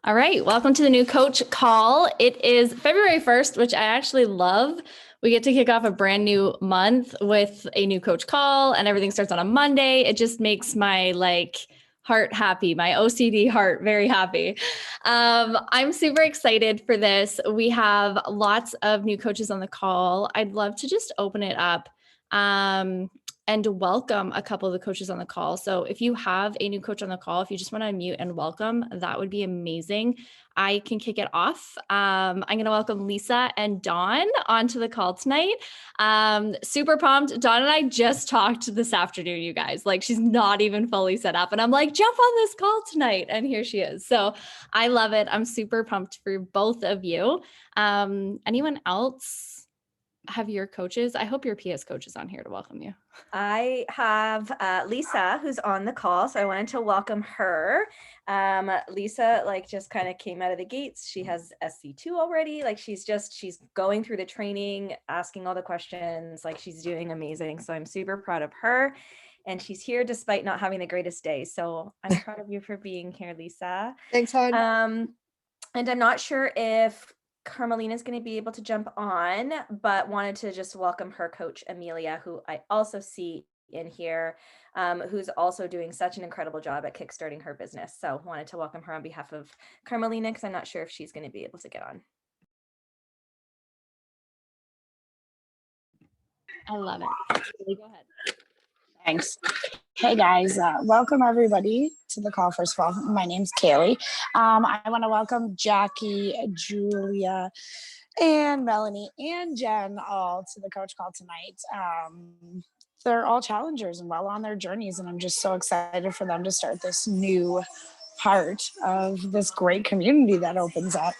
All right, welcome to the new coach call. It is February 1st, which I actually love. We get to kick off a brand new month with a new coach call and everything starts on a Monday. It just makes my heart happy, my OCD heart very happy. I'm super excited for this. We have lots of new coaches on the call. I'd love to just open it up. And welcome a couple of the coaches on the call. So if you have a new coach on the call, if you just want to unmute and welcome, that would be amazing. I can kick it off. I'm going to welcome Lisa and Dawn onto the call tonight. Super pumped. Dawn and I just talked this afternoon, you guys. She's not even fully set up. And I'm like, jump on this call tonight. And here she is. So I love it. I'm super pumped for both of you. Anyone else have your coaches? I hope your PS coach is on here to welcome you. I have Lisa, who's on the call, so I wanted to welcome her. Lisa just kind of came out of the gates. She has SC2 already. She's going through the training, asking all the questions. She's doing amazing. So I'm super proud of her. And she's here despite not having the greatest day. So I'm proud of you for being here, Lisa. Thanks, hon. And I'm not sure if Carmelina is going to be able to jump on, but wanted to just welcome her coach, Amelia, who I also see in here, who's also doing such an incredible job at kickstarting her business. So wanted to welcome her on behalf of Carmelina, because I'm not sure if she's going to be able to get on. I love it. Go ahead. Thanks. Hey guys, welcome everybody to the call. First of all, my name's Kaylee. I want to welcome Jackie, Julia, and Melanie and Jen all to the coach call tonight. They're all challengers and well on their journeys, and I'm just so excited for them to start this new part of this great community that opens up.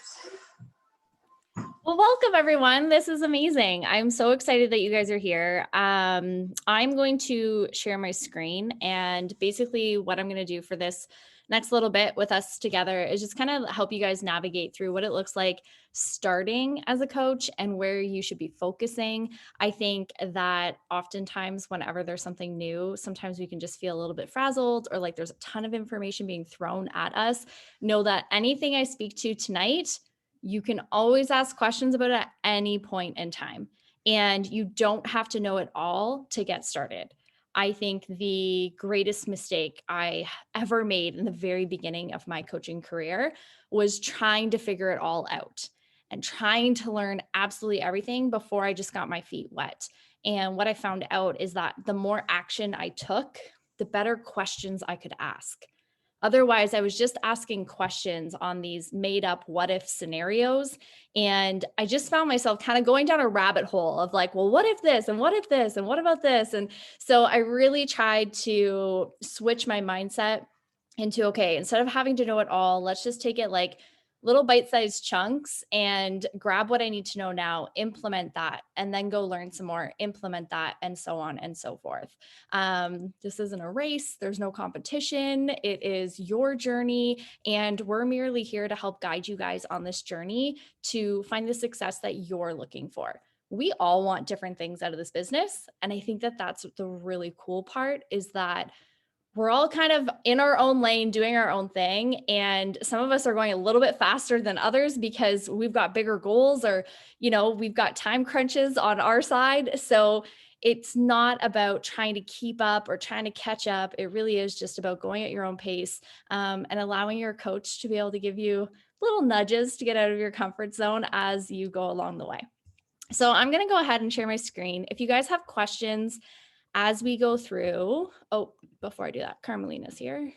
Well, welcome everyone. This is amazing. I'm so excited that you guys are here. I'm going to share my screen, and basically what I'm going to do for this next little bit with us together is just kind of help you guys navigate through what it looks like starting as a coach and where you should be focusing. I think that oftentimes whenever there's something new, sometimes we can just feel a little bit frazzled or like there's a ton of information being thrown at us. Know that anything I speak to tonight, you can always ask questions about it at any point in time, and you don't have to know it all to get started. I think the greatest mistake I ever made in the very beginning of my coaching career was trying to figure it all out and trying to learn absolutely everything before I just got my feet wet. And what I found out is that the more action I took, the better questions I could ask. Otherwise, I was just asking questions on these made up what if scenarios. And I just found myself kind of going down a rabbit hole of well, what if this and what if this and what about this? And so I really tried to switch my mindset into, okay, instead of having to know it all, let's just take it little bite-sized chunks and grab what I need to know now, implement that, and then go learn some more, implement that, and so on and so forth. This isn't a race. There's no competition. It is your journey. And we're merely here to help guide you guys on this journey to find the success that you're looking for. We all want different things out of this business. And I think that that's the really cool part, is that we're all kind of in our own lane doing our own thing. And some of us are going a little bit faster than others because we've got bigger goals, or, we've got time crunches on our side. So it's not about trying to keep up or trying to catch up. It really is just about going at your own pace, and allowing your coach to be able to give you little nudges to get out of your comfort zone as you go along the way. So I'm going to go ahead and share my screen. If you guys have questions as we go through, before I do that, Carmelina's here.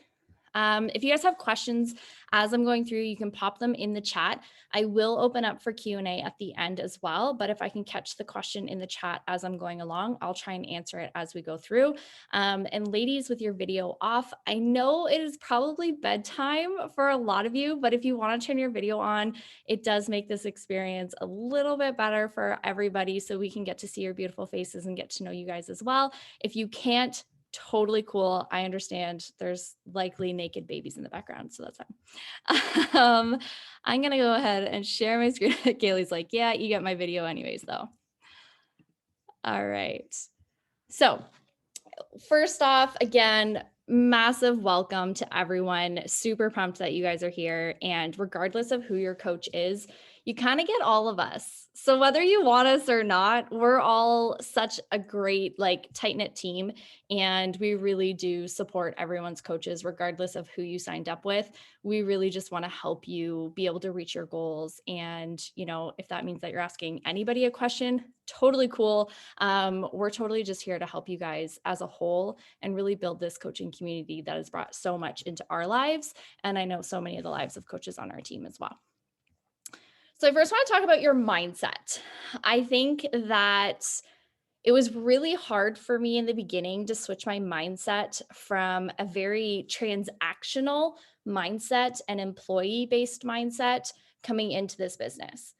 If you guys have questions as I'm going through, you can pop them in the chat. I will open up for Q&A at the end as well, but if I can catch the question in the chat as I'm going along, I'll try and answer it as we go through. And ladies, with your video off, I know it is probably bedtime for a lot of you, but if you want to turn your video on, it does make this experience a little bit better for everybody, so we can get to see your beautiful faces and get to know you guys as well. If you can't, totally cool. I understand there's likely naked babies in the background, so that's fine. I'm going to go ahead and share my screen. Kaylee's like, yeah, you get my video anyways, though. All right. So first off, again, Massive welcome to everyone. Super pumped that you guys are here. And regardless of who your coach is, you kind of get all of us. So whether you want us or not, we're all such a great, like, tight-knit team. And we really do support everyone's coaches, regardless of who you signed up with. We really just want to help you be able to reach your goals. And, if that means that you're asking anybody a question, totally cool. We're totally just here to help you guys as a whole and really build this coaching community that has brought so much into our lives. And I know so many of the lives of coaches on our team as well. So I first want to talk about your mindset. I think that it was really hard for me in the beginning to switch my mindset from a very transactional mindset and employee-based mindset coming into this business.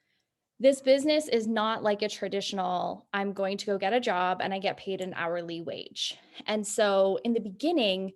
This business is not like a traditional, I'm going to go get a job and I get paid an hourly wage. And so in the beginning,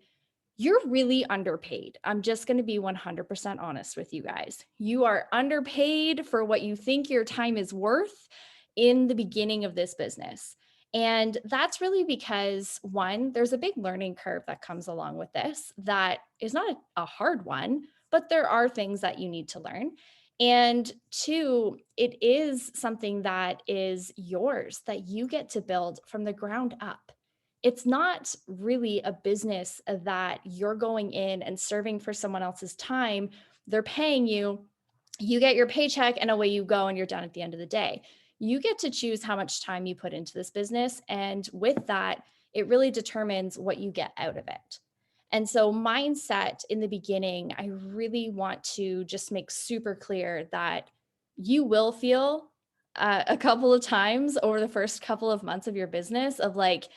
you're really underpaid. I'm just going to be 100% honest with you guys. You are underpaid for what you think your time is worth in the beginning of this business. And that's really because, one, there's a big learning curve that comes along with this that is not a hard one, but there are things that you need to learn. And two, it is something that is yours that you get to build from the ground up. It's not really a business that you're going in and serving for someone else's time. They're paying you, you get your paycheck, and away you go, and you're done at the end of the day. You get to choose how much time you put into this business. And with that, it really determines what you get out of it. And so, mindset in the beginning, I really want to just make super clear that you will feel a couple of times over the first couple of months of your business of like,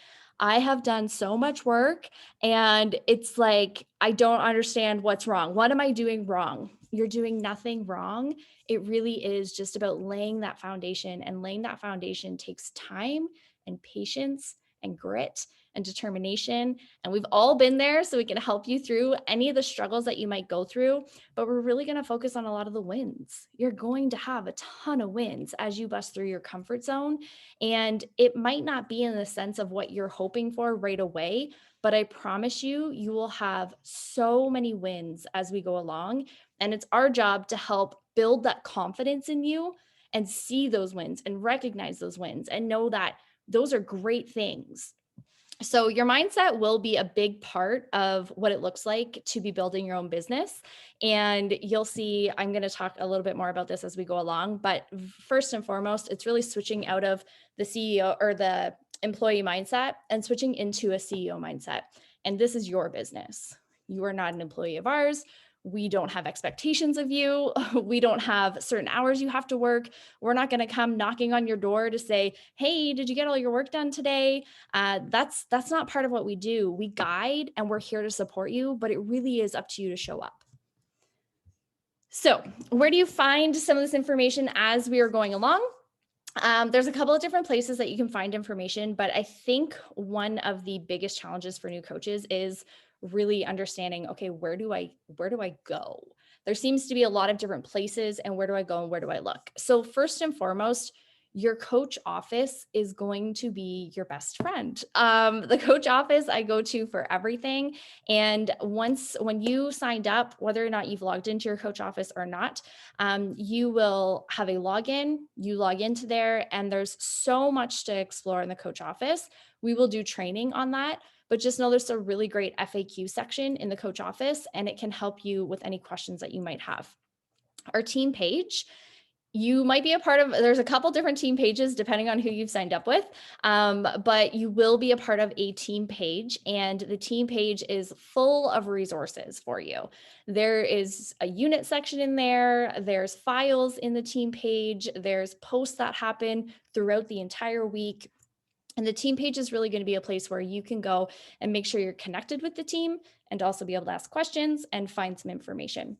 I have done so much work and it's like, I don't understand what's wrong. What am I doing wrong? You're doing nothing wrong. It really is just about laying that foundation, and laying that foundation takes time and patience and grit and determination. And we've all been there, so we can help you through any of the struggles that you might go through, but we're really going to focus on a lot of the wins. You're going to have a ton of wins as you bust through your comfort zone. And it might not be in the sense of what you're hoping for right away, but I promise you, you will have so many wins as we go along. And it's our job to help build that confidence in you and see those wins and recognize those wins and know that those are great things. So your mindset will be a big part of what it looks like to be building your own business. And you'll see, I'm going to talk a little bit more about this as we go along. But first and foremost, it's really switching out of the CEO or the employee mindset and switching into a CEO mindset. And this is your business. You are not an employee of ours. We don't have expectations of you. We don't have certain hours you have to work. We're not going to come knocking on your door to say, hey, did you get all your work done today? That's not part of what we do. We guide and we're here to support you, but it really is up to you to show up. So where do you find some of this information as we are going along? There's a couple of different places that you can find information, but I think one of the biggest challenges for new coaches is really understanding, okay, where do I go? There seems to be a lot of different places, and where do I go and where do I look? So first and foremost, your coach office is going to be your best friend. The coach office I go to for everything. And when you signed up, whether or not you've logged into your coach office or not, you will have a login. You log into there, and there's so much to explore in the coach office. We will do training on that, but just know there's a really great FAQ section in the coach office, and it can help you with any questions that you might have. Our team page, you might be a part of, there's a couple different team pages depending on who you've signed up with, but you will be a part of a team page, and the team page is full of resources for you. There is a unit section in there, there's files in the team page, there's posts that happen throughout the entire week. And the team page is really going to be a place where you can go and make sure you're connected with the team and also be able to ask questions and find some information.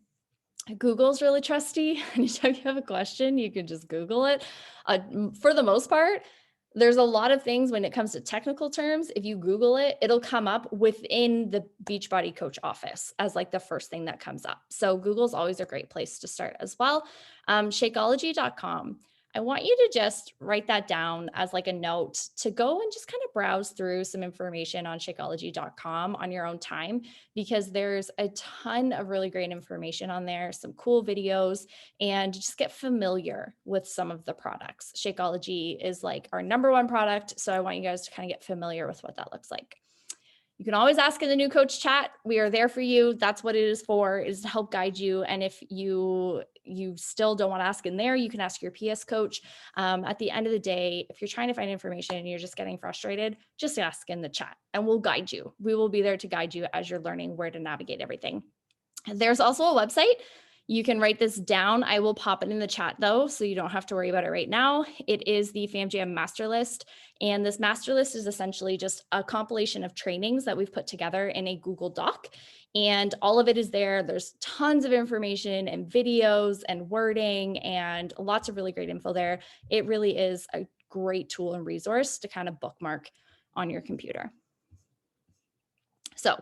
Google's really trusty. Anytime you have a question, you can just Google it. For the most part, there's a lot of things when it comes to technical terms. If you Google it, it'll come up within the Beachbody coach office as like the first thing that comes up. So Google's always a great place to start as well. Shakeology.com. I want you to just write that down as like a note to go and just kind of browse through some information on Shakeology.com on your own time, because there's a ton of really great information on there, some cool videos, and just get familiar with some of the products. Shakeology is like our number one product, so I want you guys to kind of get familiar with what that looks like. You can always ask in the new coach chat. We are there for you. That's what it is for, is to help guide you. And if you still don't want to ask in there, you can ask your PS coach. At the end of the day, if you're trying to find information and you're just getting frustrated, just ask in the chat and we'll guide you. We will be there to guide you as you're learning where to navigate everything. There's also a website. You can write this down. I will pop it in the chat though, so you don't have to worry about it right now. It is the FamJam Master List. And this master list is essentially just a compilation of trainings that we've put together in a Google Doc. And all of it is there. There's tons of information and videos and wording and lots of really great info there. It really is a great tool and resource to kind of bookmark on your computer. So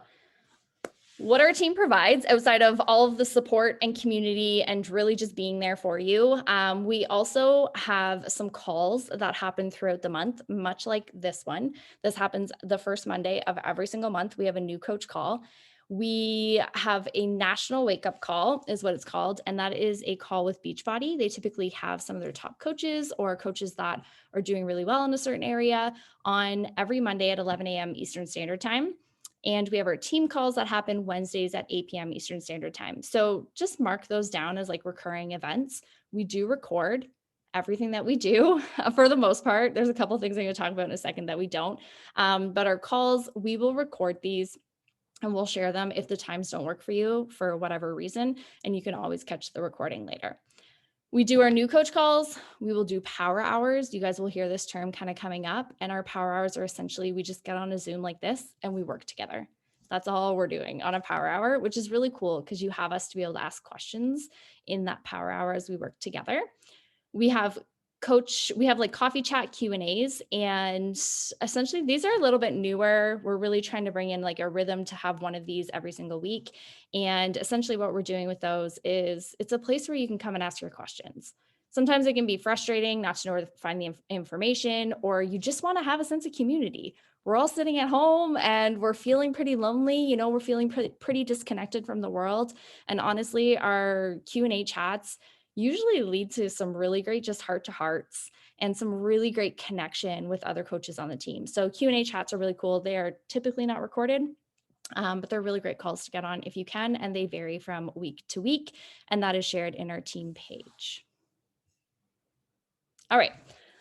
what our team provides outside of all of the support and community and really just being there for you, we also have some calls that happen throughout the month, much like this one. This happens the first Monday of every single month. We have a new coach call. We have a national wake-up call is what it's called, and that is a call with Beachbody. They typically have some of their top coaches or coaches that are doing really well in a certain area on every Monday at 11 a.m. Eastern Standard Time. And we have our team calls that happen Wednesdays at 8 p.m. Eastern Standard Time. So just mark those down as like recurring events. We do record everything that we do for the most part. There's a couple of things I'm going to talk about in a second that we don't. But our calls, we will record these and we'll share them if the times don't work for you for whatever reason. And you can always catch the recording later. We do our new coach calls. We will do power hours. You guys will hear this term kind of coming up. And our power hours are essentially, we just get on a Zoom like this and we work together. That's all we're doing on a power hour, which is really cool because you have us to be able to ask questions in that power hour as we work together. We have like coffee chat Q&As, and essentially these are a little bit newer. We're really trying to bring in like a rhythm to have one of these every single week. And essentially what we're doing with those is it's a place where you can come and ask your questions. Sometimes it can be frustrating not to know where to find the information, or you just want to have a sense of community. We're all sitting at home and we're feeling pretty lonely. We're feeling pretty disconnected from the world. And honestly, our Q&A chats usually lead to some really great just heart-to-hearts and some really great connection with other coaches on the team. So Q&A chats are really cool. They are typically not recorded, but they're really great calls to get on if you can, and they vary from week to week, and that is shared in our team page. All right,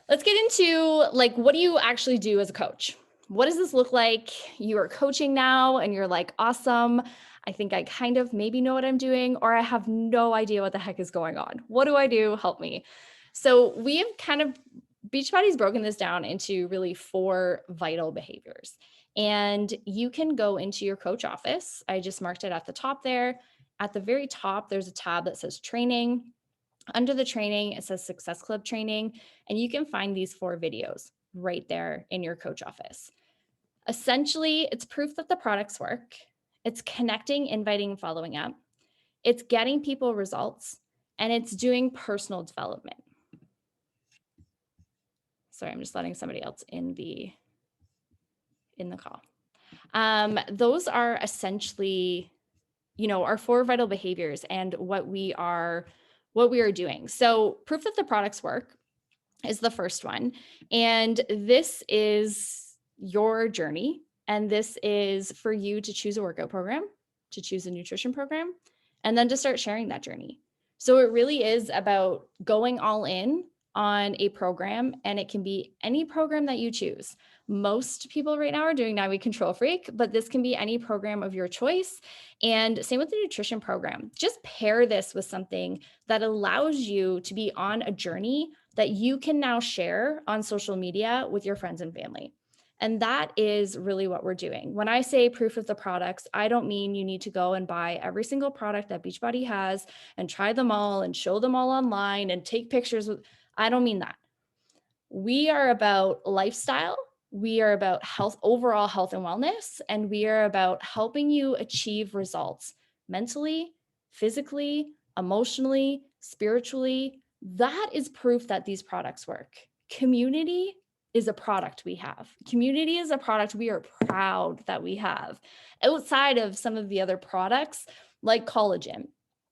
let's get into like, what do you actually do as a coach? What does this look like? You are coaching now and you're like, awesome. I think I kind of maybe know what I'm doing, or I have no idea what the heck is going on. What do I do? Help me. So we have Beachbody's broken this down into really 4 vital behaviors. And you can go into your coach office. I just marked it at the top there. At the very top, there's a tab that says training. Under the training, it says Success Club training. And you can find these 4 videos right there in your coach office. Essentially, it's proof that the products work. It's connecting, inviting, and following up. It's getting people results, and it's doing personal development. Sorry, I'm just letting somebody else in the call. Those are essentially, our 4 vital behaviors and what we are doing. So proof that the products work is the first one. And this is your journey. And this is for you to choose a workout program, to choose a nutrition program, and then to start sharing that journey. So it really is about going all in on a program, and it can be any program that you choose. Most people right now are doing 9 Week Control Freak, but this can be any program of your choice. And same with the nutrition program. Just pair this with something that allows you to be on a journey that you can now share on social media with your friends and family. And that is really what we're doing. When I say proof of the products, I don't mean you need to go and buy every single product that Beachbody has and try them all and show them all online and take pictures. I don't mean that. We are about lifestyle. We are about health, overall health and wellness, and we are about helping you achieve results mentally, physically, emotionally, spiritually, That is proof that these products work. Community is a product we have. Community is a product we are proud that we have. Outside of some of the other products like collagen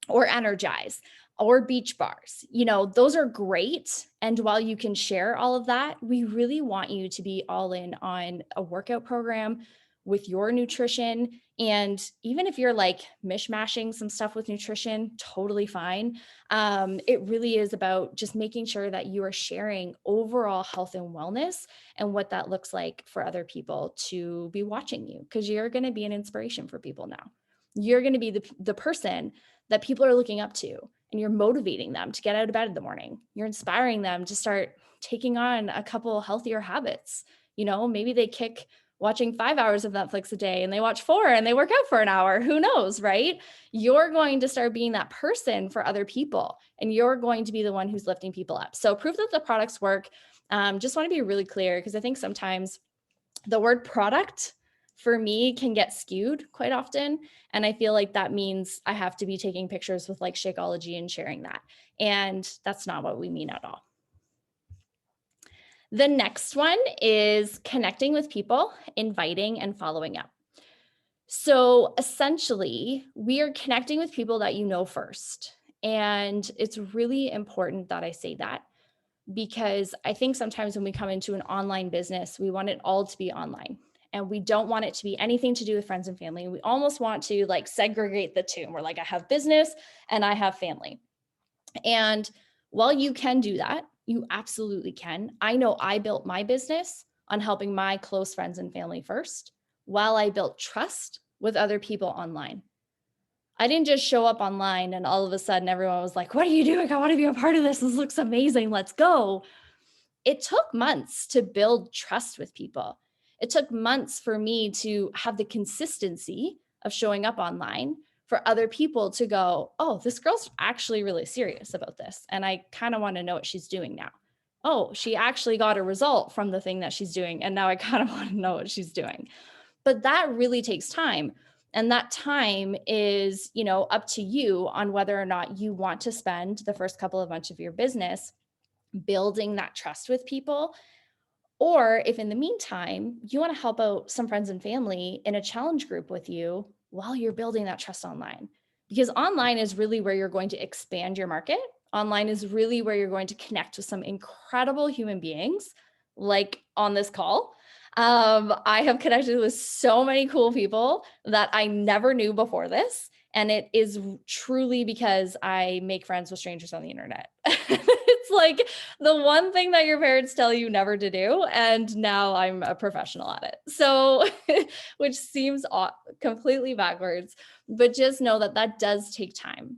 or Energize or beach bars, those are great. And while you can share all of that, we really want you to be all in on a workout program with your nutrition. And even if you're like mishmashing some stuff with nutrition, totally fine. It really is about just making sure that you are sharing overall health and wellness and what that looks like for other people to be watching you, because you're going to be an inspiration for people now. You're going to be the person that people are looking up to, and you're motivating them to get out of bed in the morning. You're inspiring them to start taking on a couple healthier habits. Maybe they kick watching 5 hours of Netflix a day and they watch 4 and they work out for an hour. Who knows, right? You're going to start being that person for other people, and you're going to be the one who's lifting people up. So proof that the products work. Just want to be really clear, because I think sometimes the word product for me can get skewed quite often. And I feel like that means I have to be taking pictures with like Shakeology and sharing that. And that's not what we mean at all. The next one is connecting with people, inviting and following up. So essentially, we are connecting with people that you know first. And it's really important that I say that, because I think sometimes when we come into an online business, we want it all to be online. And we don't want it to be anything to do with friends and family. We almost want to like segregate the two. We're like, I have business and I have family. And while you can do that, you absolutely can. I know I built my business on helping my close friends and family first, while I built trust with other people online. I didn't just show up online and all of a sudden everyone was like, what are you doing? I want to be a part of this. This looks amazing. Let's go. It took months to build trust with people. It took months for me to have the consistency of showing up online for other people to go, oh, this girl's actually really serious about this. And I kind of want to know what she's doing now. Oh, she actually got a result from the thing that she's doing. And now I kind of want to know what she's doing. But that really takes time. And that time is, up to you on whether or not you want to spend the first couple of months of your business building that trust with people. Or if in the meantime, you want to help out some friends and family in a challenge group with you while you're building that trust online. Because online is really where you're going to expand your market. Online is really where you're going to connect with some incredible human beings, like on this call. I have connected with so many cool people that I never knew before this. And it is truly because I make friends with strangers on the internet. It's like the one thing that your parents tell you never to do. And now I'm a professional at it. So, which seems completely backwards, but just know that that does take time.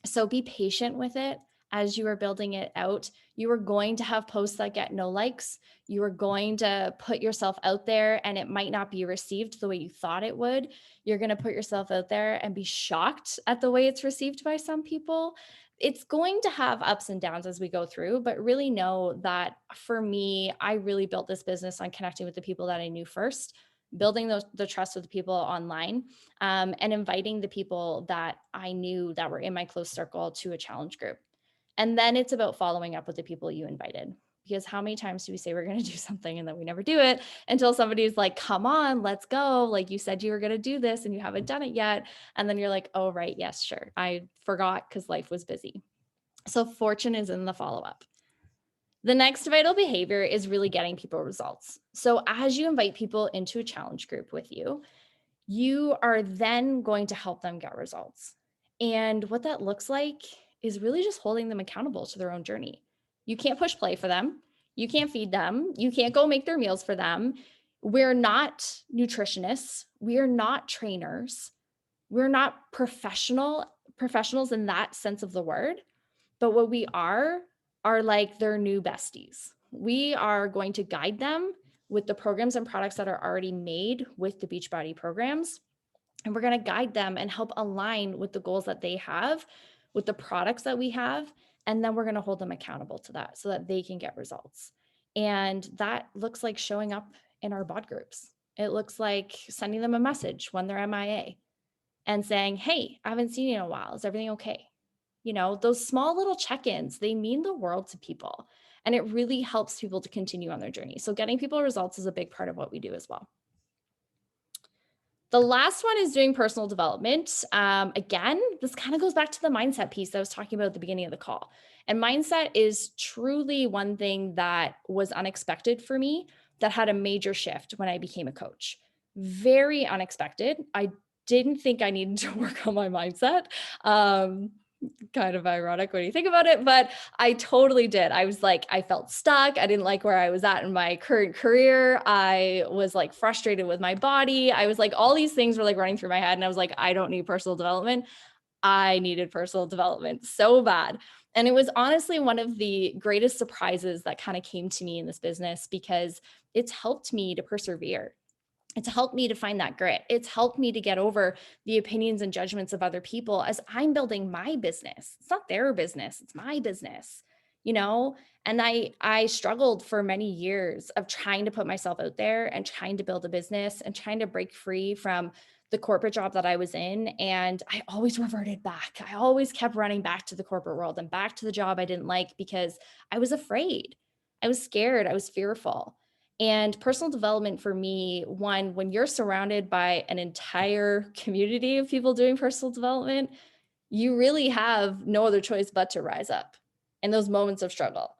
So be patient with it as you are building it out. You are going to have posts that get no likes. You are going to put yourself out there and it might not be received the way you thought it would. You're going to put yourself out there and be shocked at the way it's received by some people. It's going to have ups and downs as we go through, but really know that for me, I really built this business on connecting with the people that I knew first, building the trust with the people online, and inviting the people that I knew that were in my close circle to a challenge group. And then it's about following up with the people you invited. Because how many times do we say we're going to do something and then we never do it until somebody's like, come on, let's go. Like you said you were going to do this and you haven't done it yet. And then you're like, oh, right. Yes, sure. I forgot because life was busy. So fortune is in the follow-up. The next vital behavior is really getting people results. So as you invite people into a challenge group with you, you are then going to help them get results. And what that looks like is really just holding them accountable to their own journey. You can't push play for them. You can't feed them. You can't go make their meals for them. We're not nutritionists. We are not trainers. We're not professionals in that sense of the word. But what we are like their new besties. We are going to guide them with the programs and products that are already made with the Beachbody programs. And we're going to guide them and help align with the goals that they have, with the products that we have. And then we're going to hold them accountable to that so that they can get results. And that looks like showing up in our bod groups. It looks like sending them a message when they're MIA and saying, hey, I haven't seen you in a while. Is everything okay? Those small little check-ins, they mean the world to people. And it really helps people to continue on their journey. So getting people results is a big part of what we do as well. The last one is doing personal development. Again, this kind of goes back to the mindset piece that I was talking about at the beginning of the call. And mindset is truly one thing that was unexpected for me that had a major shift when I became a coach. Very unexpected. I didn't think I needed to work on my mindset. Kind of ironic when you think about it, but I totally did. I was like, I felt stuck. I didn't like where I was at in my current career. I was like frustrated with my body. I was like, all these things were like running through my head. And I was like, I don't need personal development. I needed personal development so bad. And it was honestly one of the greatest surprises that kind of came to me in this business, because it's helped me to persevere. It's helped me to find that grit. It's helped me to get over the opinions and judgments of other people as I'm building my business. It's not their business, it's my business, And I struggled for many years of trying to put myself out there and trying to build a business and trying to break free from the corporate job that I was in. And I always reverted back. I always kept running back to the corporate world and back to the job I didn't like because I was afraid. I was scared. I was fearful. And personal development for me, one, when you're surrounded by an entire community of people doing personal development, you really have no other choice but to rise up in those moments of struggle.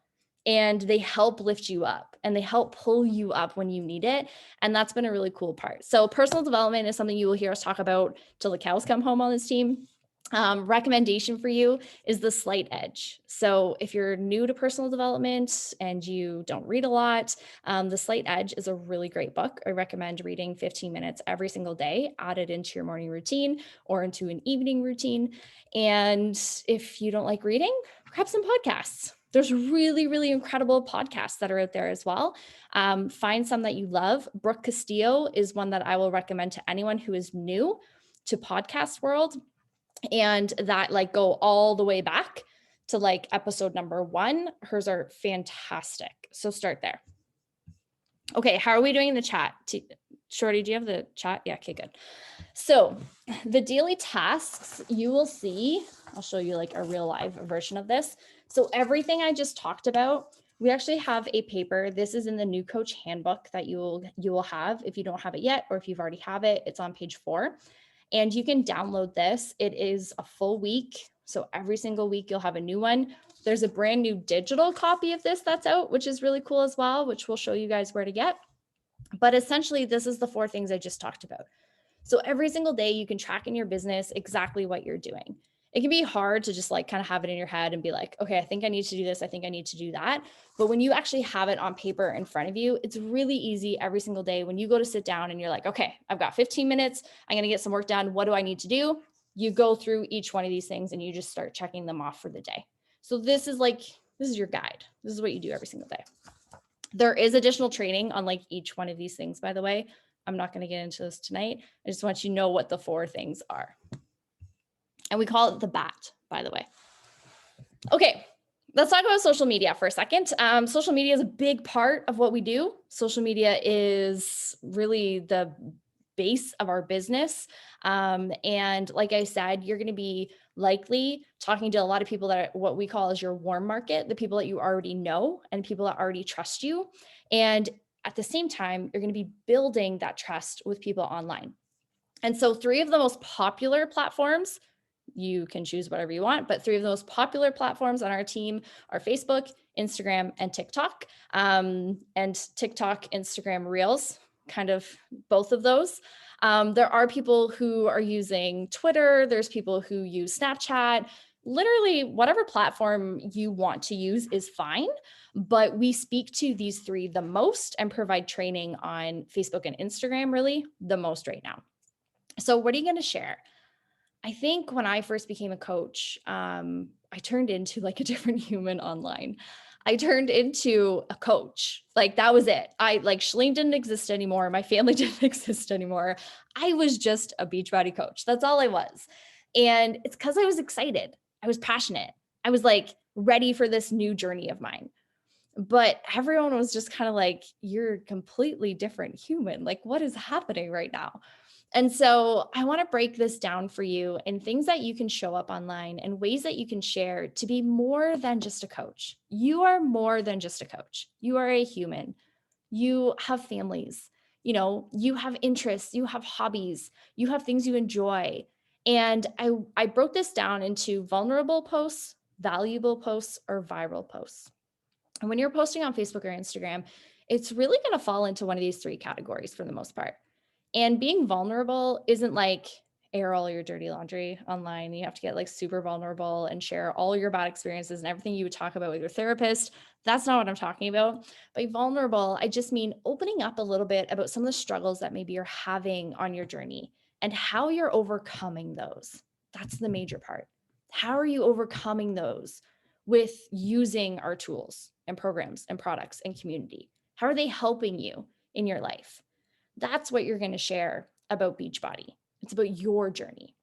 And they help lift you up and they help pull you up when you need it. And that's been a really cool part. So personal development is something you will hear us talk about till the cows come home on this team. Recommendation for you is The Slight Edge. So if you're new to personal development and you don't read a lot, The Slight Edge is a really great book. I recommend reading 15 minutes every single day, add it into your morning routine or into an evening routine. And if you don't like reading, grab some podcasts. There's really, really incredible podcasts that are out there as well. Find some that you love. Brooke Castillo is one that I will recommend to anyone who is new to podcast world, and that like go all the way back to like episode number 1. Hers are fantastic. So start there. Okay, how are we doing in the chat? Shorty, do you have the chat? Yeah, okay, good. So the daily tasks you will see, I'll show you like a real live version of this. So everything I just talked about, we actually have a paper. This is in the New Coach Handbook that you will have if you don't have it yet, or if you've already have it, it's on page 4. And you can download this. It is a full week. So every single week you'll have a new one. There's a brand new digital copy of this that's out, which is really cool as well, which we'll show you guys where to get. But essentially, this is the 4 things I just talked about. So every single day you can track in your business exactly what you're doing. It can be hard to just like kind of have it in your head and be like, okay, I think I need to do this. I think I need to do that. But when you actually have it on paper in front of you, it's really easy every single day when you go to sit down and you're like, okay, I've got 15 minutes. I'm going to get some work done. What do I need to do? You go through each one of these things and you just start checking them off for the day. So this is your guide. This is what you do every single day. There is additional training on like each one of these things, by the way. I'm not going to get into this tonight. I just want you to know what the 4 things are. And we call it the BAT, by the way. Okay, let's talk about social media for a second. Social media is a big part of what we do. Social media is really the base of our business. And like I said, you're going to be likely talking to a lot of people that are what we call as your warm market, the people that you already know and people that already trust you. And at the same time, you're going to be building that trust with people online. And so 3 of the most popular platforms, you can choose whatever you want, but 3 of the most popular platforms on our team are Facebook, Instagram, and TikTok. And TikTok, Instagram Reels, kind of both of those. There are people who are using Twitter. There's people who use Snapchat. Literally, whatever platform you want to use is fine. But we speak to these 3 the most and provide training on Facebook and Instagram really the most right now. So what are you going to share? I think when I first became a coach, I turned into like a different human online. I turned into a coach. Like that was it. Shalene didn't exist anymore. My family didn't exist anymore. I was just a Beachbody coach. That's all I was. And it's because I was excited. I was passionate. I was like ready for this new journey of mine. But everyone was just kind of like, you're a completely different human. Like, what is happening right now? And so I want to break this down for you in things that you can show up online and ways that you can share to be more than just a coach. You are more than just a coach. You are a human. You have families, you have interests, you have hobbies, you have things you enjoy. And I broke this down into vulnerable posts, valuable posts, or viral posts. And when you're posting on Facebook or Instagram, it's really going to fall into one of these three categories for the most part. And being vulnerable isn't like air all your dirty laundry online. You have to get like super vulnerable and share all your bad experiences and everything you would talk about with your therapist. That's not what I'm talking about. By vulnerable, I just mean opening up a little bit about some of the struggles that maybe you're having on your journey and how you're overcoming those. That's the major part. How are you overcoming those with using our tools and programs and products and community? How are they helping you in your life? That's what you're going to share about Beachbody. It's about your journey.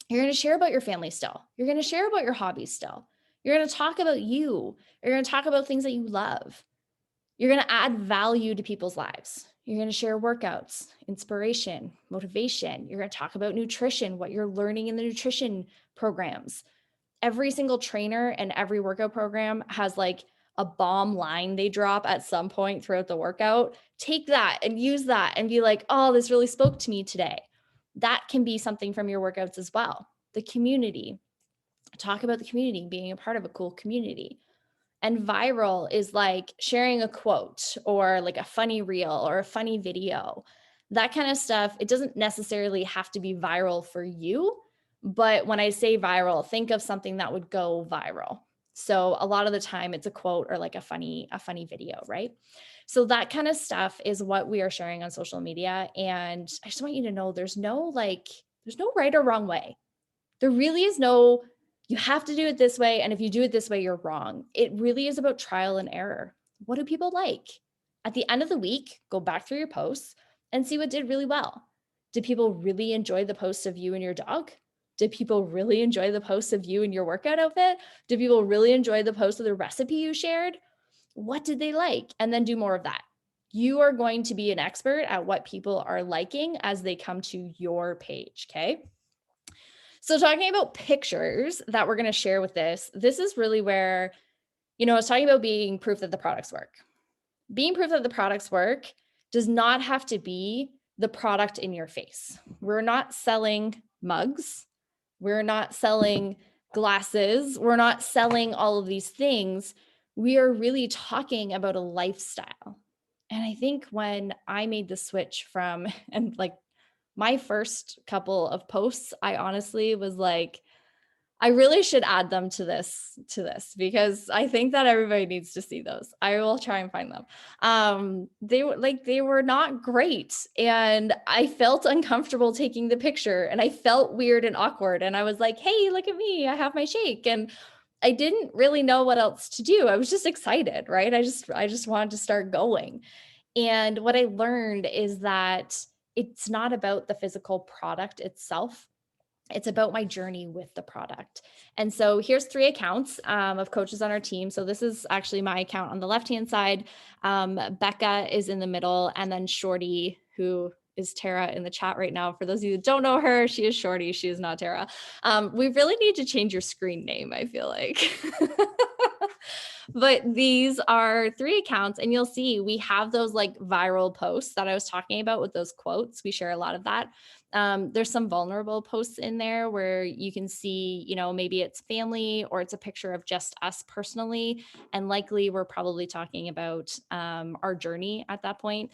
You're going to share about your family still. You're going to share about your hobbies still. You're going to talk about you. You're going to talk about things that you love. You're going to add value to people's lives. You're going to share workouts, inspiration, motivation. You're going to talk about nutrition, what you're learning in the nutrition programs. Every single trainer and every workout program has like a bomb line they drop at some point throughout the workout. Take that and use that and be like, oh, this really spoke to me today. That can be something from your workouts as well. The community. Talk about the community, being a part of a cool community. And viral is like sharing a quote or like a funny reel or a funny video. That kind of stuff, it doesn't necessarily have to be viral for you. But when I say viral, think of something that would go viral. So a lot of the time it's a quote or like a funny video, right? So that kind of stuff is what we are sharing on social media. And I just want you to know there's no right or wrong way. There really is no, you have to do it this way. And if you do it this way, you're wrong. It really is about trial and error. What do people like? At the end of the week, go back through your posts and see what did really well. Did people really enjoy the post of you and your dog? Did people really enjoy the post of you and your workout outfit? Did people really enjoy the post of the recipe you shared? What did they like? And then do more of that. You are going to be an expert at what people are liking as they come to your page, okay? So talking about pictures that we're going to share with this is really where, I was talking about being proof that the products work. Being proof that the products work does not have to be the product in your face. We're not selling mugs. We're not selling glasses. We're not selling all of these things. We are really talking about a lifestyle. And I think when I made the switch from, and like my first couple of posts, I honestly was like, I really should add them to this because I think that everybody needs to see those. I will try and find them. They were not great, and I felt uncomfortable taking the picture, and I felt weird and awkward. And I was like, "Hey, look at me! I have my shake." And I didn't really know what else to do. I was just excited, right? I just wanted to start going. And what I learned is that it's not about the physical product itself. It's about my journey with the product. And so here's 3 accounts of coaches on our team. So this is actually my account on the left-hand side. Becca is in the middle, and then Shorty, who is Tara in the chat right now. For those of you that don't know her, she is Shorty. She is not Tara. We really need to change your screen name, I feel like. But these are 3 accounts, and you'll see we have those like viral posts that I was talking about with those quotes. We share a lot of that. There's some vulnerable posts in there where you can see, maybe it's family or it's a picture of just us personally. And likely we're probably talking about our journey at that point.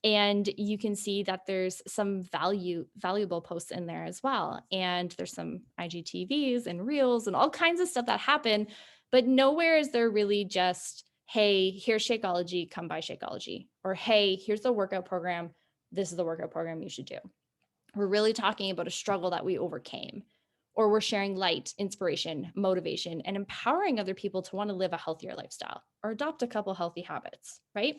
And you can see that there's some valuable posts in there as well. And there's some IGTVs and reels and all kinds of stuff that happen, but nowhere is there really just, hey, here's Shakeology, come by Shakeology. Or, hey, here's the workout program. This is the workout program you should do. We're really talking about a struggle that we overcame, or we're sharing light, inspiration, motivation, and empowering other people to want to live a healthier lifestyle or adopt a couple healthy habits, right?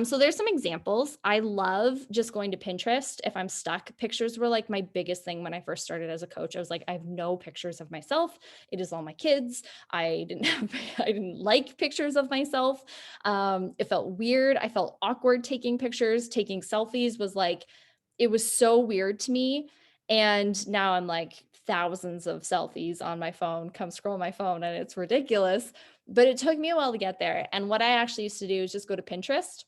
So there's some examples. I love just going to Pinterest if I'm stuck. Pictures were like my biggest thing when I first started as a coach. I was like, I have no pictures of myself. It is all my kids. I didn't like pictures of myself. It felt weird. I felt awkward taking pictures. Taking selfies was like it was so weird to me. And now I'm like thousands of selfies on my phone, come scroll my phone, and it's ridiculous. But it took me a while to get there. And what I actually used to do is just go to Pinterest,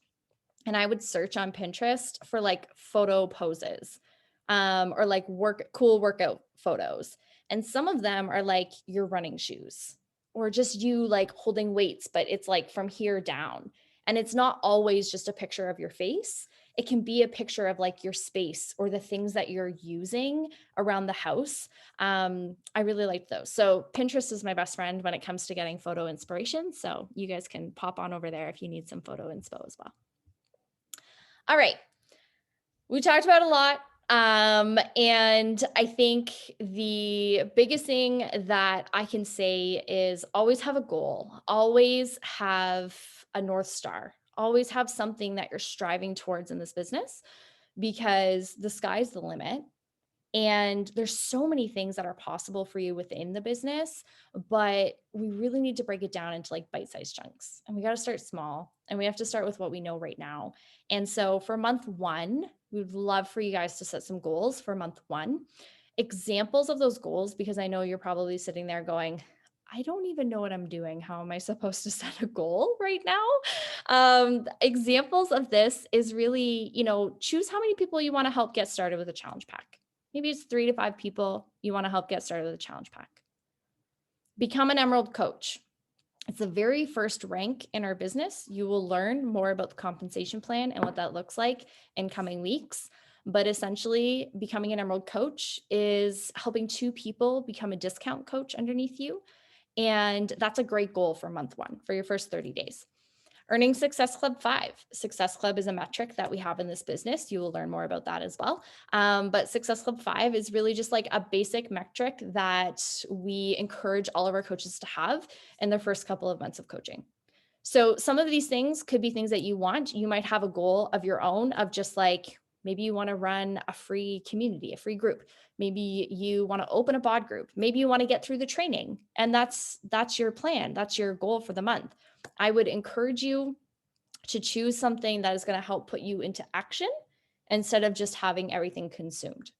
and I would search on Pinterest for like photo poses, or like cool workout photos. And some of them are like your running shoes, or just you like holding weights, but it's like from here down. And it's not always just a picture of your face. It can be a picture of like your space or the things that you're using around the house. I really liked those. So Pinterest is my best friend when it comes to getting photo inspiration. So you guys can pop on over there if you need some photo inspo as well. All right. We talked about a lot. And I think the biggest thing that I can say is always have a goal, always have a North Star, always have something that you're striving towards in this business, because the sky's the limit. And there's so many things that are possible for you within the business, but we really need to break it down into like bite-sized chunks. And we got to start small, and we have to start with what we know right now. And so for month one, we would love for you guys to set some goals for month one. Examples of those goals, because I know you're probably sitting there going, I don't even know what I'm doing. How am I supposed to set a goal right now? Examples of this is really, choose how many people you want to help get started with a challenge pack. Maybe it's 3 to 5 people you want to help get started with a challenge pack. Become an Emerald coach. It's the very first rank in our business. You will learn more about the compensation plan and what that looks like in coming weeks. But essentially, becoming an Emerald coach is helping 2 people become a discount coach underneath you. And that's a great goal for month one, for your first 30 days. Earning Success Club 5. Success Club is a metric that we have in this business. You will learn more about that as well. But Success Club 5 is really just like a basic metric that we encourage all of our coaches to have in their first couple of months of coaching. So some of these things could be things that you want. You might have a goal of your own of just like, maybe you want to run a free community, a free group. Maybe you want to open a bod group. Maybe you want to get through the training. And that's your plan. That's your goal for the month. I would encourage you to choose something that is going to help put you into action instead of just having everything consumed.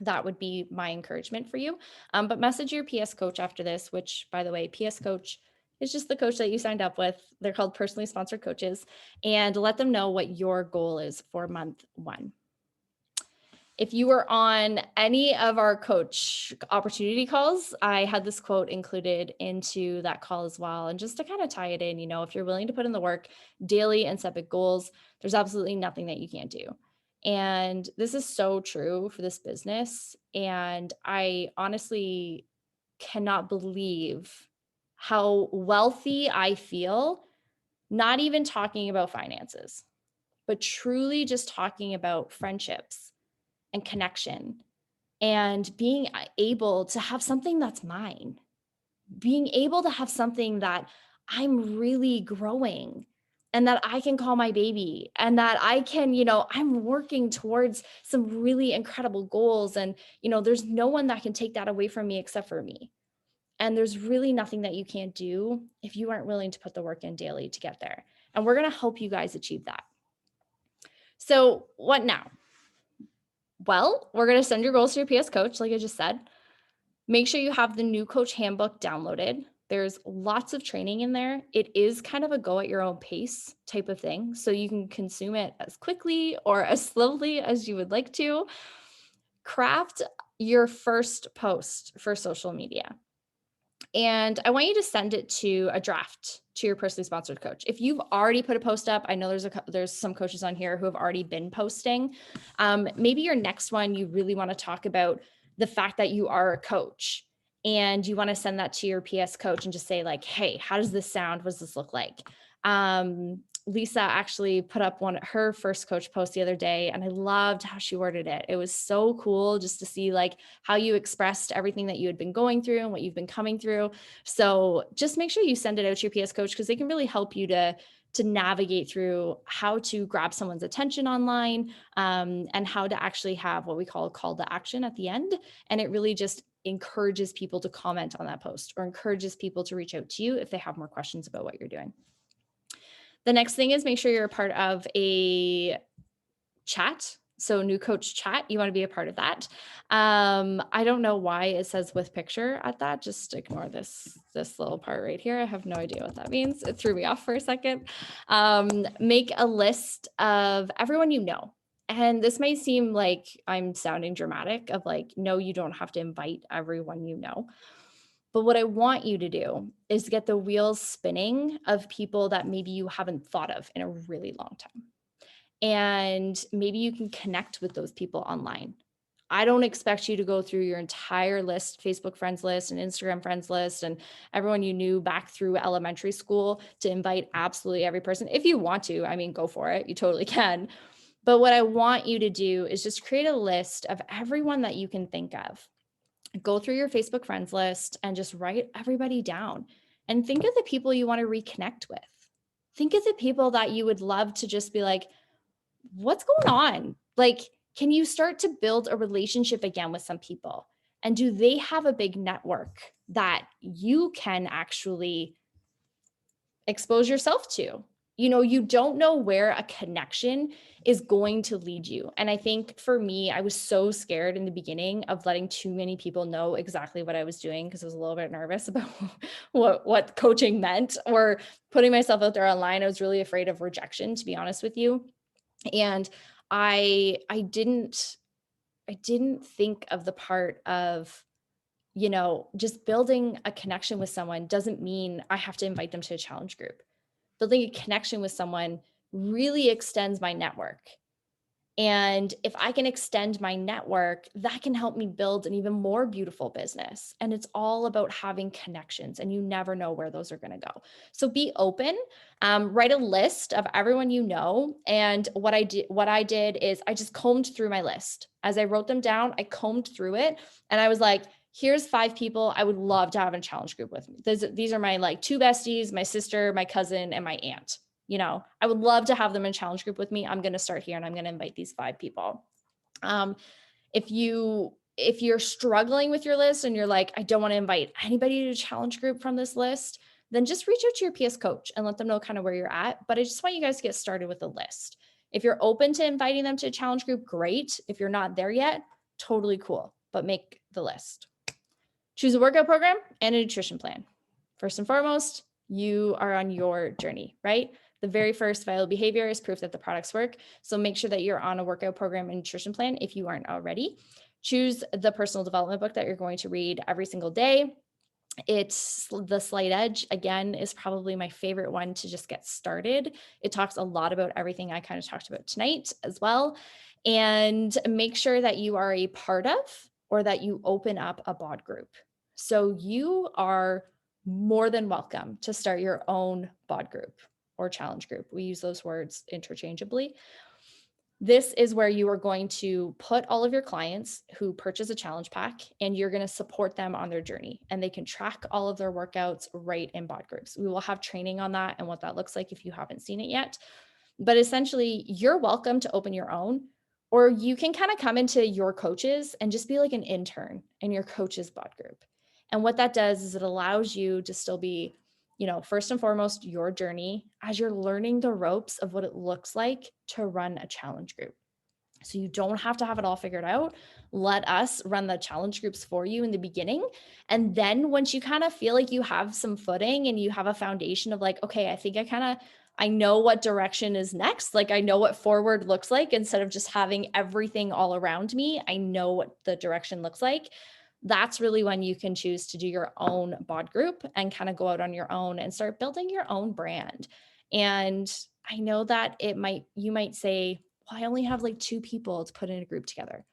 That would be my encouragement for you. But message your PS coach after this, which, by the way, PS coach is just the coach that you signed up with. They're called personally sponsored coaches, and let them know what your goal is for month one. If you were on any of our coach opportunity calls, I had this quote included into that call as well. And just to kind of tie it in, if you're willing to put in the work daily and set big goals, there's absolutely nothing that you can't do. And this is so true for this business. And I honestly cannot believe how wealthy I feel, not even talking about finances, but truly just talking about friendships and connection, and being able to have something that's mine, being able to have something that I'm really growing and that I can call my baby, and that I can, I'm working towards some really incredible goals. And, there's no one that can take that away from me except for me. And there's really nothing that you can't do if you aren't willing to put the work in daily to get there. And we're going to help you guys achieve that. So what now? Well, we're going to send your goals to your PS coach, like I just said. Make sure you have the new coach handbook downloaded. There's lots of training in there. It is kind of a go at your own pace type of thing, so you can consume it as quickly or as slowly as you would like to. Craft your first post for social media. And I want you to send it to a draft to your personally sponsored coach. If you've already put a post up, I know there's some coaches on here who have already been posting. Maybe your next one, you really want to talk about the fact that you are a coach, and you want to send that to your PS coach and just say like, hey, how does this sound? What does this look like? Lisa actually put up her first coach post the other day, and I loved how she worded it. It was so cool just to see like how you expressed everything that you had been going through and what you've been coming through. So just make sure you send it out to your PS coach, because they can really help you to navigate through how to grab someone's attention online, and how to actually have what we call a call to action at the end. And it really just encourages people to comment on that post, or encourages people to reach out to you if they have more questions about what you're doing. The next thing is make sure you're a part of a chat So new coach chat, you want to be a part of that. I don't know why it says with picture at that. Just ignore this little part right here. I have no idea what that means. It threw me off for a second. Make a list of everyone you know. And this may seem like I'm sounding dramatic of like, no, you don't have to invite everyone you know. But what I want you to do is get the wheels spinning of people that maybe you haven't thought of in a really long time. And maybe you can connect with those people online. I don't expect you to go through your entire list, Facebook friends list and Instagram friends list and everyone you knew back through elementary school to invite absolutely every person. If you want to, I mean, go for it. You totally can. But what I want you to do is just create a list of everyone that you can think of. Go through your Facebook friends list and just write everybody down and think of the people you want to reconnect with. Think of the people that you would love to just be like, what's going on? Like, can you start to build a relationship again with some people? And do they have a big network that you can actually expose yourself to? You don't know where a connection is going to lead you. And I think for me, I was so scared in the beginning of letting too many people know exactly what I was doing because I was a little bit nervous about what coaching meant or putting myself out there online. I was really afraid of rejection, to be honest with you. And I didn't think of the part of, just building a connection with someone doesn't mean I have to invite them to a challenge group. Building a connection with someone really extends my network. And if I can extend my network, that can help me build an even more beautiful business. And it's all about having connections, and you never know where those are going to go. So be open, write a list of everyone you know. And what I did is I just combed through my list. As I wrote them down, I combed through it and I was like, here's 5 people I would love to have in a challenge group with me. These are my like 2 besties, my sister, my cousin, and my aunt. I would love to have them in challenge group with me. I'm going to start here and I'm going to invite these 5 people. If you're struggling with your list and you're like, I don't want to invite anybody to a challenge group from this list, then just reach out to your PS coach and let them know kind of where you're at. But I just want you guys to get started with a list. If you're open to inviting them to a challenge group, great. If you're not there yet, totally cool, but make the list. Choose a workout program and a nutrition plan. First and foremost, you are on your journey, right? The very first vital behavior is proof that the products work. So make sure that you're on a workout program and nutrition plan if you aren't already. Choose the personal development book that you're going to read every single day. It's The Slight Edge, again, is probably my favorite one to just get started. It talks a lot about everything I kind of talked about tonight as well. And make sure that you are a part of or that you open up a bod group. So you are more than welcome to start your own bod group or challenge group. We use those words interchangeably. This is where you are going to put all of your clients who purchase a challenge pack and you're going to support them on their journey, and they can track all of their workouts right in bod groups. We will have training on that and what that looks like if you haven't seen it yet. But essentially, you're welcome to open your own, or you can kind of come into your coaches and just be like an intern in your coach's bod group. And what that does is it allows you to still be, first and foremost, your journey as you're learning the ropes of what it looks like to run a challenge group. So you don't have to have it all figured out. Let us run the challenge groups for you in the beginning. And then once you kind of feel like you have some footing and you have a foundation of like, okay, I think I know what direction is next. Like I know what forward looks like instead of just having everything all around me. I know what the direction looks like. That's really when you can choose to do your own bod group and kind of go out on your own and start building your own brand. And I know that you might say, well, I only have like 2 people to put in a group together.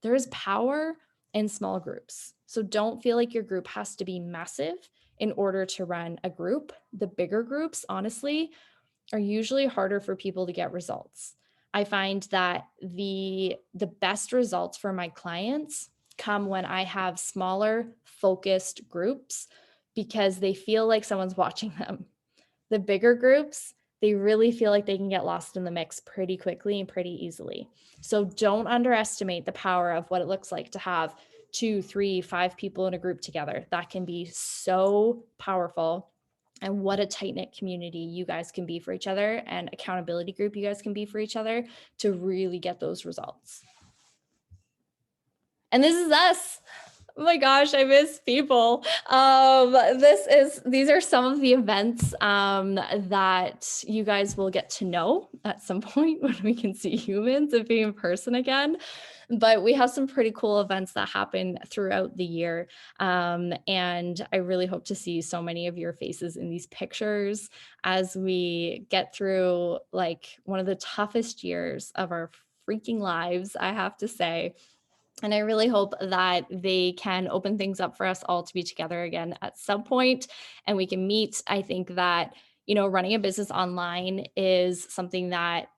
There is power in small groups. So don't feel like your group has to be massive in order to run a group. The bigger groups, honestly, are usually harder for people to get results. I find that the best results for my clients come when I have smaller focused groups because they feel like someone's watching them. The bigger groups, they really feel like they can get lost in the mix pretty quickly and pretty easily. So don't underestimate the power of what it looks like to have 2, 3, 5 people in a group together. That can be so powerful. and what a tight-knit community you guys can be for each other and accountability group you guys can be for each other to really get those results. And this is us. Oh my gosh, I miss people. These are some of the events that you guys will get to know at some point when we can see humans and be in person again. But we have some pretty cool events that happen throughout the year. And I really hope to see so many of your faces in these pictures as we get through like one of the toughest years of our freaking lives, I have to say. And I really hope that they can open things up for us all to be together again at some point and we can meet. I think that, you know, running a business online is something that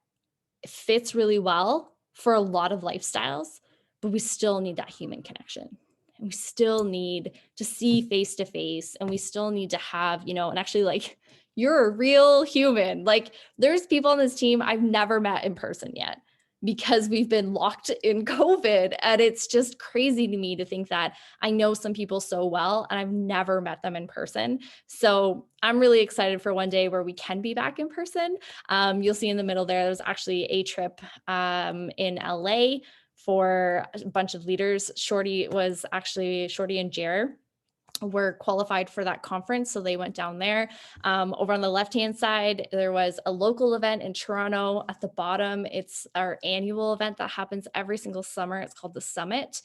fits really well for a lot of lifestyles, but we still need that human connection. And we still need to see face to face, and we still need to have, you know, and actually like you're a real human. Like there's people on this team I've never met in person yet, because we've been locked in COVID. And it's just crazy to me to think that I know some people so well and I've never met them in person. So I'm really excited for one day where we can be back in person. You'll see in the middle there's actually a trip in LA for a bunch of leaders. Shorty and Jer were qualified for that conference, so they went down there. Over on the left-hand side, there was a local event in Toronto. At the bottom, it's our annual event that happens every single summer. It's called the Summit.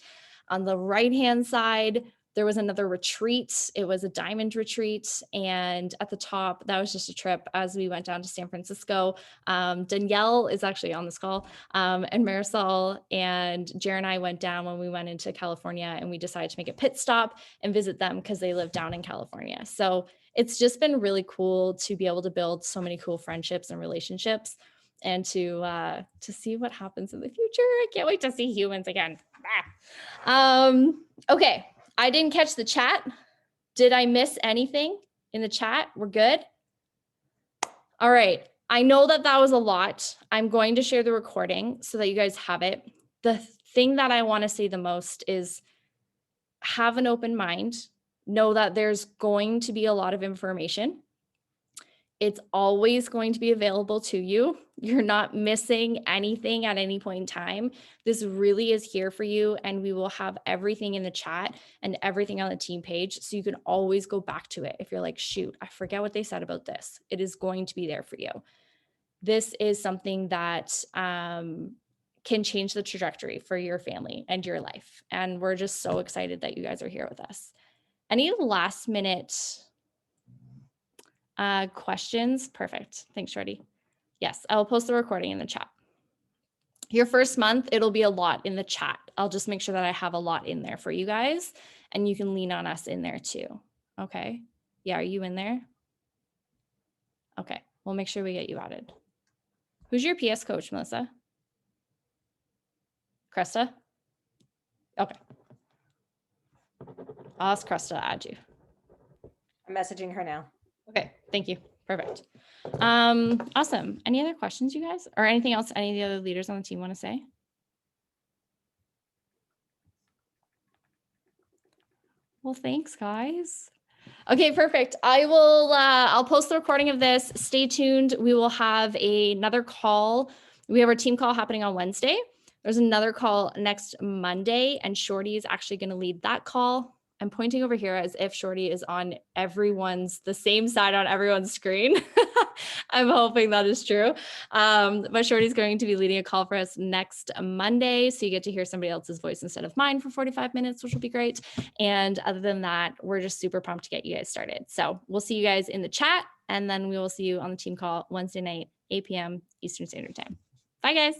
On the right-hand side, there was another retreat. It was a diamond retreat. And at the top, that was just a trip as we went down to San Francisco. Danielle is actually on this call, and Marisol and Jer and I went down when we went into California, and we decided to make a pit stop and visit them because they live down in California. So it's just been really cool to be able to build so many cool friendships and relationships, and to see what happens in the future. I can't wait to see humans again. Okay. I didn't catch the chat. Did I miss anything in the chat? We're good. All right. I know that that was a lot. I'm going to share the recording so that you guys have it. The thing that I want to say the most is have an open mind. Know that there's going to be a lot of information. It's always going to be available to you. You're not missing anything at any point in time. This really is here for you, and we will have everything in the chat and everything on the team page, so you can always go back to it. If you're like, shoot, I forget what they said about this, it is going to be there for you. This is something that can change the trajectory for your family and your life. And we're just so excited that you guys are here with us. Any last minute questions? Perfect. Thanks, Shorty. Yes, I will post the recording in the chat. Your first month, it'll be a lot in the chat. I'll just make sure that I have a lot in there for you guys, and you can lean on us in there too. Okay. Yeah, are you in there? Okay, we'll make sure we get you added. Who's your PS coach, Melissa? Krista? Okay. I'll ask Krista to add you. I'm messaging her now. Okay, thank you. Perfect. Awesome. Any other questions, you guys? Or anything else any of the other leaders on the team want to say? Well, thanks, guys. Okay, perfect. I'll post the recording of this. Stay tuned. We will have another call. We have our team call happening on Wednesday. There's another call next Monday, and Shorty is actually going to lead that call. I'm pointing over here as if Shorty is on the same side on everyone's screen. I'm hoping that is true. But Shorty's going to be leading a call for us next Monday. So you get to hear somebody else's voice instead of mine for 45 minutes, which will be great. And other than that, we're just super pumped to get you guys started. So we'll see you guys in the chat, and then we will see you on the team call Wednesday night, 8 p.m. Eastern Standard Time. Bye, guys.